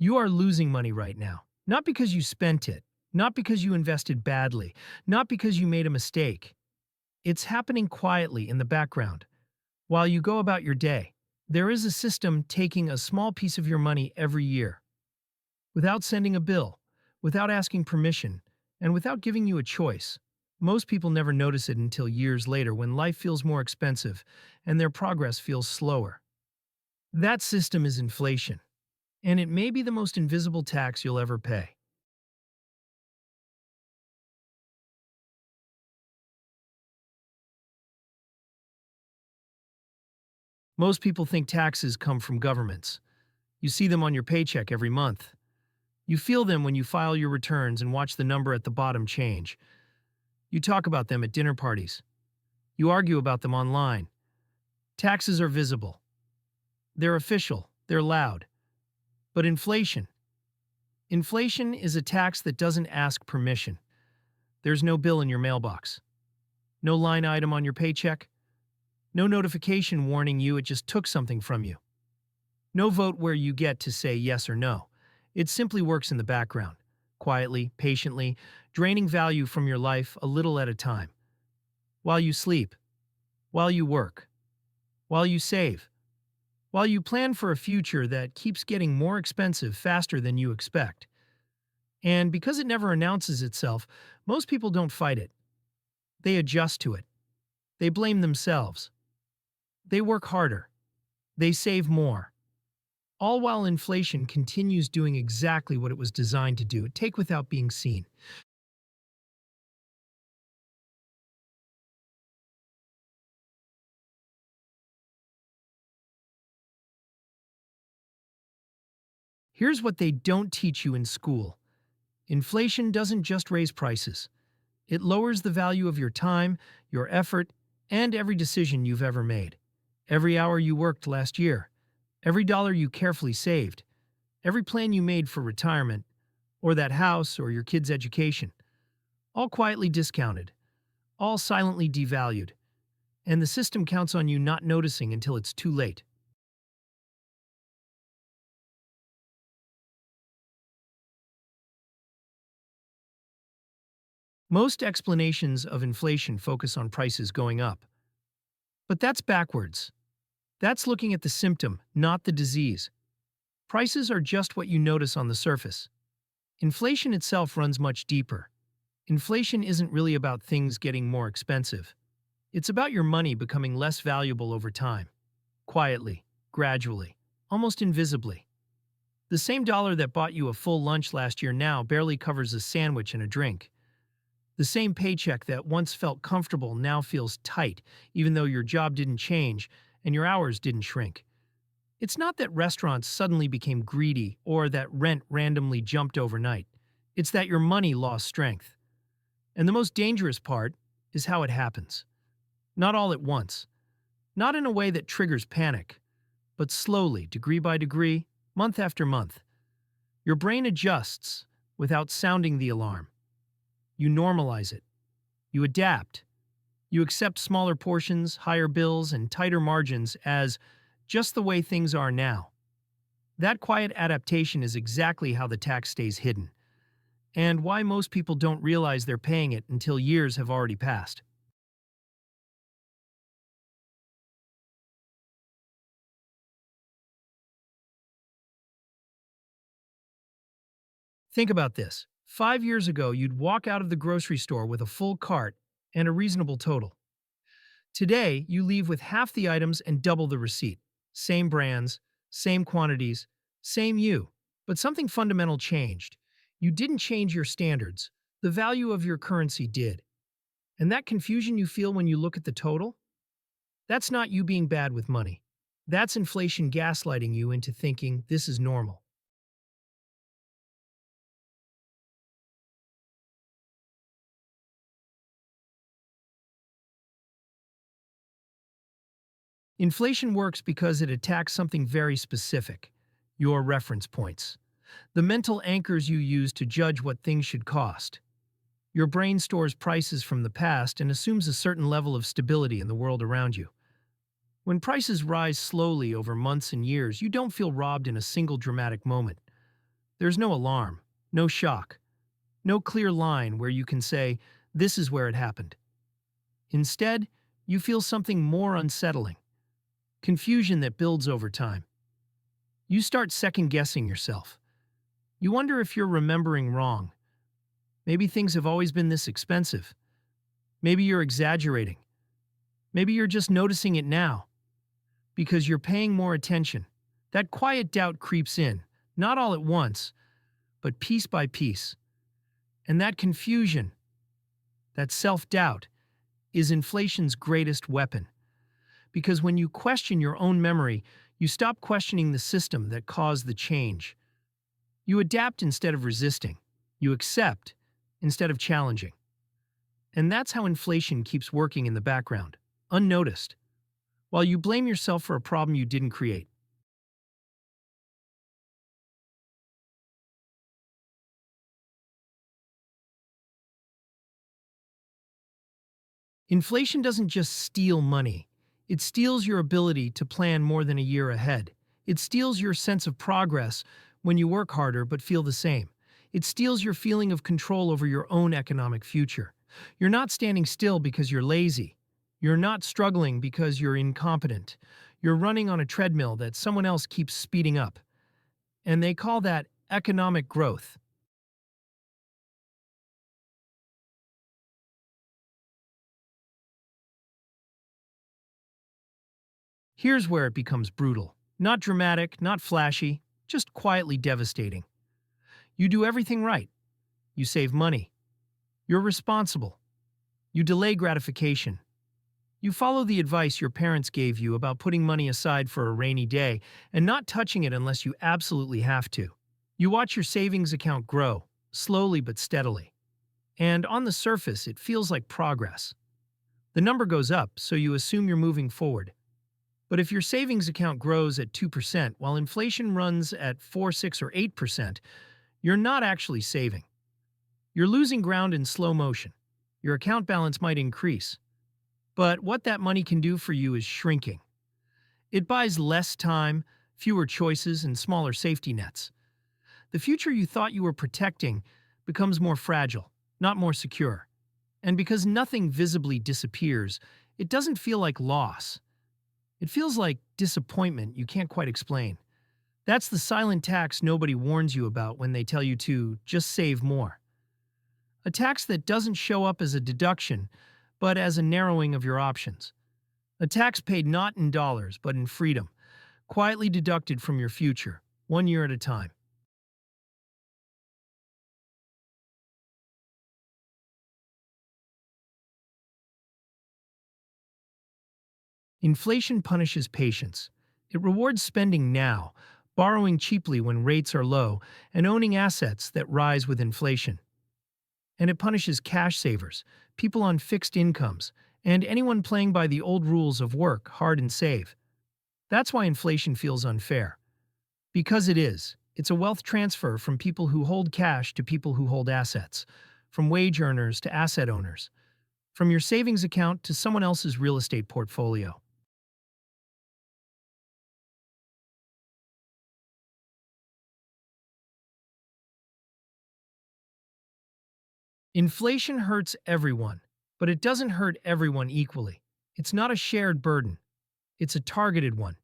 You are losing money right now. Not because you spent it, not because you invested badly, not because you made a mistake. It's happening quietly in the background. While you go about your day, there is a system taking a small piece of your money every year. Without sending a bill, without asking permission, and without giving you a choice. Most people never notice it until years later when life feels more expensive and their progress feels slower. That system is inflation, and it may be the most invisible tax you'll ever pay. Most people think taxes come from governments. You see them on your paycheck every month. You feel them when you file your returns and watch the number at the bottom change. You talk about them at dinner parties. You argue about them online. Taxes are visible. They're official. They're loud. But inflation is a tax that doesn't ask permission. There's no bill in your mailbox. No line item on your paycheck. No notification warning you it just took something from you. No vote where you get to say yes or no. It simply works in the background, quietly, patiently, draining value from your life a little at a time. While you sleep, while you work, while you save, while you plan for a future that keeps getting more expensive faster than you expect. And because it never announces itself, most people don't fight it. They adjust to it. They blame themselves. They work harder. They save more. All while inflation continues doing exactly what it was designed to do, take without being seen. Here's what they don't teach you in school. Inflation doesn't just raise prices. It lowers the value of your time, your effort, and every decision you've ever made. Every hour you worked last year, every dollar you carefully saved, every plan you made for retirement, or that house or your kid's education. All quietly discounted, all silently devalued, and the system counts on you not noticing until it's too late. Most explanations of inflation focus on prices going up. But that's backwards. That's looking at the symptom, not the disease. Prices are just what you notice on the surface. Inflation itself runs much deeper. Inflation isn't really about things getting more expensive. It's about your money becoming less valuable over time. Quietly, gradually, almost invisibly. The same dollar that bought you a full lunch last year now barely covers a sandwich and a drink. The same paycheck that once felt comfortable now feels tight, even though your job didn't change and your hours didn't shrink. It's not that restaurants suddenly became greedy or that rent randomly jumped overnight. It's that your money lost strength. And the most dangerous part is how it happens. Not all at once. Not in a way that triggers panic, but slowly, degree by degree, month after month. Your brain adjusts without sounding the alarm. You normalize it. You adapt. You accept smaller portions, higher bills, and tighter margins as just the way things are now. That quiet adaptation is exactly how the tax stays hidden, and why most people don't realize they're paying it until years have already passed. Think about this. 5 years ago, you'd walk out of the grocery store with a full cart and a reasonable total. Today, you leave with half the items and double the receipt. Same brands, same quantities, same you. But something fundamental changed. You didn't change your standards. The value of your currency did. And that confusion you feel when you look at the total? That's not you being bad with money. That's inflation gaslighting you into thinking this is normal. Inflation works because it attacks something very specific: your reference points. The mental anchors you use to judge what things should cost. Your brain stores prices from the past and assumes a certain level of stability in the world around you. When prices rise slowly over months and years, you don't feel robbed in a single dramatic moment. There's no alarm, no shock, no clear line where you can say, this is where it happened. Instead, you feel something more unsettling, confusion that builds over time. You start second-guessing yourself. You wonder if you're remembering wrong. Maybe things have always been this expensive. Maybe you're exaggerating. Maybe you're just noticing it now because you're paying more attention. That quiet doubt creeps in, not all at once, but piece by piece. And that confusion, that self-doubt, is inflation's greatest weapon. Because when you question your own memory, you stop questioning the system that caused the change. You adapt instead of resisting. You accept instead of challenging. And that's how inflation keeps working in the background, unnoticed, while you blame yourself for a problem you didn't create. Inflation doesn't just steal money. It steals your ability to plan more than a year ahead. It steals your sense of progress when you work harder but feel the same. It steals your feeling of control over your own economic future. You're not standing still because you're lazy. You're not struggling because you're incompetent. You're running on a treadmill that someone else keeps speeding up. And they call that economic growth. Here's where it becomes brutal. Not dramatic, not flashy, just quietly devastating. You do everything right. You save money. You're responsible. You delay gratification. You follow the advice your parents gave you about putting money aside for a rainy day and not touching it unless you absolutely have to. You watch your savings account grow, slowly but steadily. And on the surface, it feels like progress. The number goes up, so you assume you're moving forward. But if your savings account grows at 2% while inflation runs at 4, 6, or 8%, you're not actually saving. You're losing ground in slow motion. Your account balance might increase, but what that money can do for you is shrinking. It buys less time, fewer choices, and smaller safety nets. The future you thought you were protecting becomes more fragile, not more secure. And because nothing visibly disappears, it doesn't feel like loss. It feels like disappointment you can't quite explain. That's the silent tax nobody warns you about when they tell you to just save more. A tax that doesn't show up as a deduction, but as a narrowing of your options. A tax paid not in dollars, but in freedom, quietly deducted from your future, 1 year at a time. Inflation punishes patience. It rewards spending now, borrowing cheaply when rates are low, and owning assets that rise with inflation. And it punishes cash savers, people on fixed incomes, and anyone playing by the old rules of work hard and save. That's why inflation feels unfair. Because it is. It's a wealth transfer from people who hold cash to people who hold assets, from wage earners to asset owners, from your savings account to someone else's real estate portfolio. Inflation hurts everyone, but it doesn't hurt everyone equally. It's not a shared burden. It's a targeted one.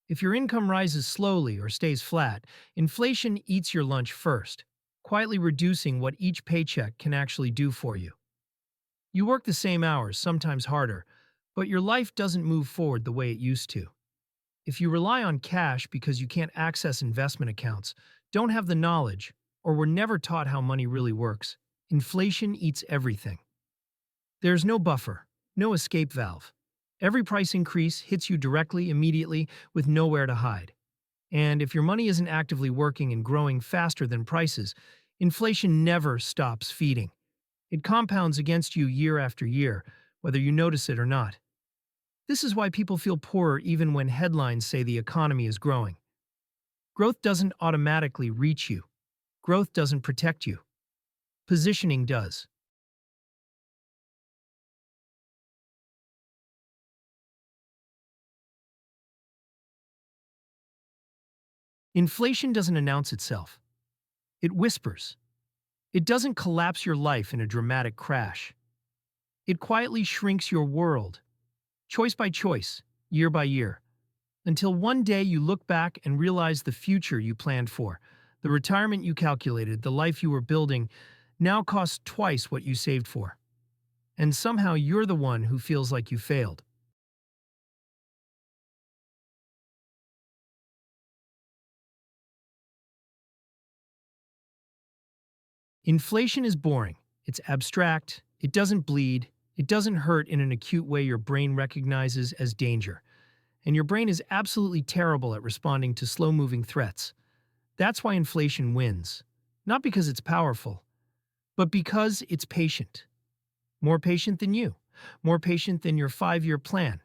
If your income rises slowly or stays flat, inflation eats your lunch first, quietly reducing what each paycheck can actually do for you. You work the same hours, sometimes harder, but your life doesn't move forward the way it used to. If you rely on cash because you can't access investment accounts, don't have the knowledge, or were never taught how money really works, inflation eats everything. There's no buffer, no escape valve. Every price increase hits you directly, immediately, with nowhere to hide. And if your money isn't actively working and growing faster than prices, inflation never stops feeding. It compounds against you year after year, whether you notice it or not. This is why people feel poorer even when headlines say the economy is growing. Growth doesn't automatically reach you. Growth doesn't protect you. Positioning does. Inflation doesn't announce itself. It whispers. It doesn't collapse your life in a dramatic crash. It quietly shrinks your world, choice by choice, year by year, until one day you look back and realize the future you planned for, the retirement you calculated, the life you were building, now costs twice what you saved for. And somehow you're the one who feels like you failed. Inflation is boring. It's abstract. It doesn't bleed. It doesn't hurt in an acute way your brain recognizes as danger. And your brain is absolutely terrible at responding to slow-moving threats. That's why inflation wins. Not because it's powerful, but because it's patient. More patient than you. More patient than your 5-year plan.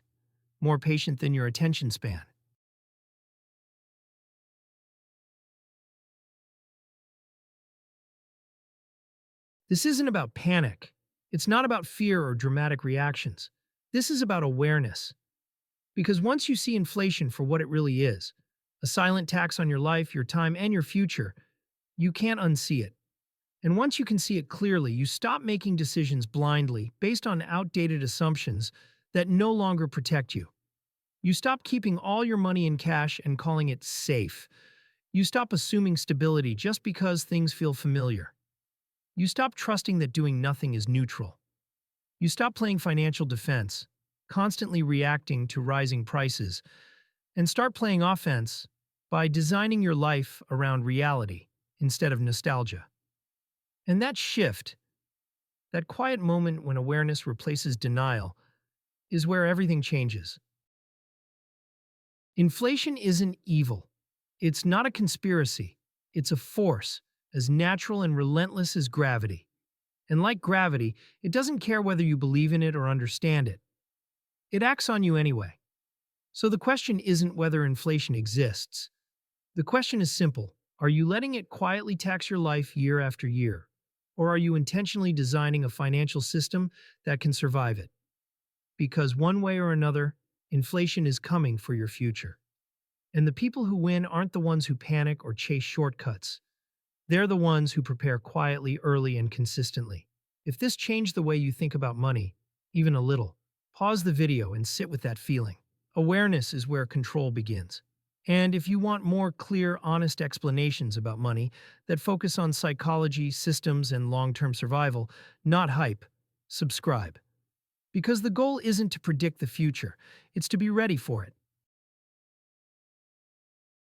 More patient than your attention span. This isn't about panic. It's not about fear or dramatic reactions. This is about awareness. Because once you see inflation for what it really is, a silent tax on your life, your time, and your future, you can't unsee it. And once you can see it clearly, you stop making decisions blindly based on outdated assumptions that no longer protect you. You stop keeping all your money in cash and calling it safe. You stop assuming stability just because things feel familiar. You stop trusting that doing nothing is neutral. You stop playing financial defense, constantly reacting to rising prices, and start playing offense by designing your life around reality instead of nostalgia. And that shift, that quiet moment when awareness replaces denial, is where everything changes. Inflation isn't evil. It's not a conspiracy. It's a force, as natural and relentless as gravity. And like gravity, it doesn't care whether you believe in it or understand it. It acts on you anyway. So the question isn't whether inflation exists. The question is simple. Are you letting it quietly tax your life year after year? Or are you intentionally designing a financial system that can survive it? Because one way or another, inflation is coming for your future. And the people who win aren't the ones who panic or chase shortcuts. They're the ones who prepare quietly, early, and consistently. If this changed the way you think about money, even a little, pause the video and sit with that feeling. Awareness is where control begins. And if you want more clear, honest explanations about money that focus on psychology, systems, and long-term survival, not hype, subscribe. Because the goal isn't to predict the future, it's to be ready for it.